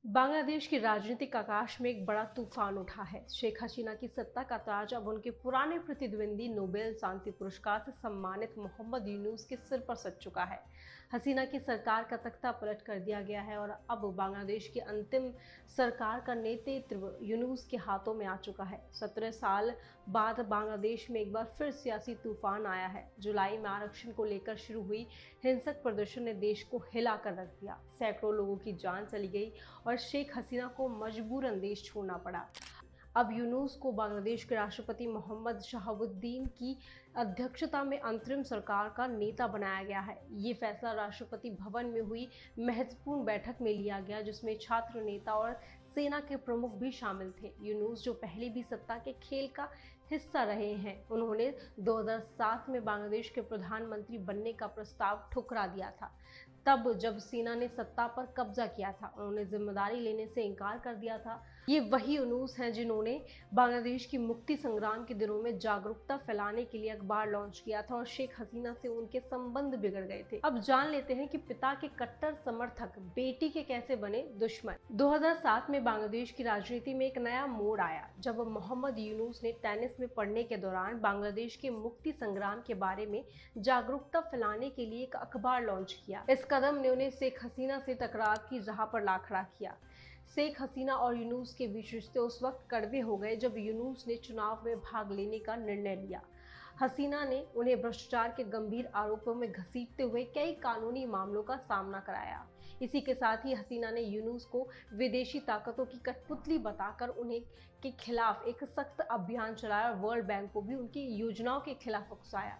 बांग्लादेश की राजनीतिक आकाश में एक बड़ा तूफान उठा है। शेख हसीना की सत्ता का ताज अब उनके पुराने प्रतिद्वंदी नोबेल शांति पुरस्कार से सम्मानित मोहम्मद यूनुस के सिर पर सज चुका है। हसीना की सरकार का तख्ता पलट कर दिया गया है और अब बांग्लादेश की अंतिम सरकार का नेतृत्व यूनुस के हाथों में आ चुका है। 17 साल बाद बांग्लादेश में एक बार फिर सियासी तूफान आया है। जुलाई में आरक्षण को लेकर शुरू हुई हिंसक प्रदर्शन ने देश को हिला कर रख दिया। सैकड़ों लोगों की जान चली गई और शेख हसीना को मजबूरन देश छोड़ना पड़ा। अब यूनुस को बांग्लादेश के राष्ट्रपति मोहम्मद शहाबुद्दीन की अध्यक्षता में अंतरिम सरकार का नेता बनाया गया है। ये फैसला राष्ट्रपति भवन में हुई महत्वपूर्ण बैठक में लिया गया, जिसमें छात्र नेता और सेना के प्रमुख भी शामिल थे। यूनुस जो पहले भी सत्ता के खेल का हिस्सा रहे हैं, उन्होंने 2007 में बांग्लादेश के प्रधानमंत्री बनने का प्रस्ताव ठुकरा दिया था। तब जब सेना ने सत्ता पर कब्जा किया था, उन्होंने जिम्मेदारी लेने से इनकार कर दिया था। ये वही यूनुस हैं जिन्होंने बांग्लादेश की मुक्ति संग्राम के दिनों में जागरूकता फैलाने के लिए अखबार लॉन्च किया था और शेख हसीना से उनके संबंध बिगड़ गए थे। अब जान लेते हैं कि पिता के कट्टर समर्थक बेटी के कैसे बने दुश्मन। 2007 में बांग्लादेश की राजनीति में एक नया मोड़ आया जब मोहम्मद यूनुस ने टेनिस में पढ़ने के दौरान बांग्लादेश के मुक्ति संग्राम के बारे में जागरूकता फैलाने के लिए एक अखबार लॉन्च किया। इस कदम ने उन्हें शेख हसीना से टकराव की राह पर ला खड़ा किया। शेख हसीना और यूनुस के बीच रिश्ते उस वक्त कड़वे हो गए जब यूनुस ने चुनाव में भाग लेने का निर्णय लिया। हसीना ने उन्हें भ्रष्टाचार के गंभीर आरोपों में घसीटते हुए कई कानूनी मामलों का सामना कराया। इसी के साथ ही हसीना ने यूनुस को विदेशी ताकतों की कठपुतली बताकर उन्हें के खिलाफ एक सख्त अभियान चलाया और वर्ल्ड बैंक को भी उनकी योजनाओं के खिलाफ उकसाया।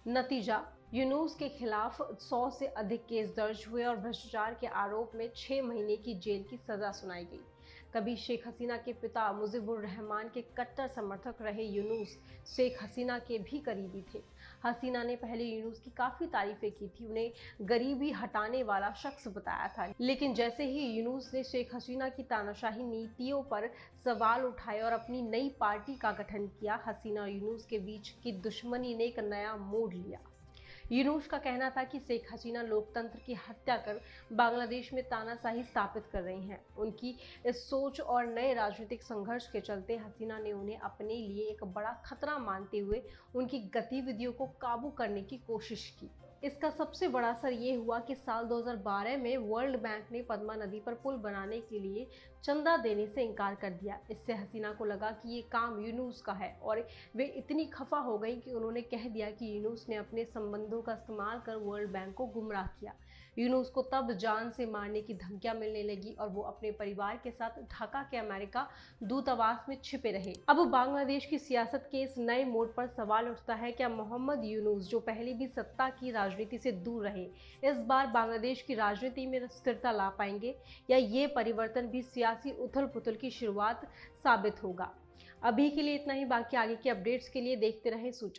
नतीजा, यूनुस के खिलाफ 100 से अधिक केस दर्ज हुए और भ्रष्टाचार के आरोप में 6 महीने की जेल की सजा सुनाई गई। कभी शेख हसीना के पिता मुजीबुर रहमान के कट्टर समर्थक रहे यूनुस शेख हसीना के भी करीबी थे। हसीना ने पहले यूनुस की काफ़ी तारीफें की थी, उन्हें गरीबी हटाने वाला शख्स बताया था। लेकिन जैसे ही यूनुस ने शेख हसीना की तानाशाही नीतियों पर सवाल उठाए और अपनी नई पार्टी का गठन किया, हसीना और यूनुस के बीच की दुश्मनी ने एक नया मोड़ लिया। यूनुस का कहना था कि शेख हसीना लोकतंत्र की हत्या कर बांग्लादेश में तानाशाही स्थापित कर रही हैं। उनकी इस सोच और नए राजनीतिक संघर्ष के चलते हसीना ने उन्हें अपने लिए एक बड़ा खतरा मानते हुए उनकी गतिविधियों को काबू करने की कोशिश की। इसका सबसे बड़ा असर ये हुआ कि साल 2012 में वर्ल्ड बैंक ने पद्मा नदी पर पुल बनाने के लिए चंदा देने से इनकार कर दिया। इससे हसीना को लगा कि ये काम यूनुस का है और वे इतनी खफा हो गई कि उन्होंने कह दिया कि यूनुस ने अपने संबंधों का इस्तेमाल कर वर्ल्ड बैंक को गुमराह किया। यूनुस को तब जान से मारने की धमकियां मिलने लगी और वो अपने परिवार के साथ ढाका के अमेरिका दूतावास में छिपे रहे। अब बांग्लादेश की सियासत के इस नए मोड़ पर सवाल उठता है, क्या मोहम्मद यूनुस जो पहले भी सत्ता की राजनीति से दूर रहे, इस बार बांग्लादेश की राजनीति में स्थिरता ला पाएंगे या ये परिवर्तन भी सियासी उथल पुथल की शुरुआत साबित होगा। अभी के लिए इतना ही, बाकी आगे के अपडेट्स के लिए देखते रहें सूचक।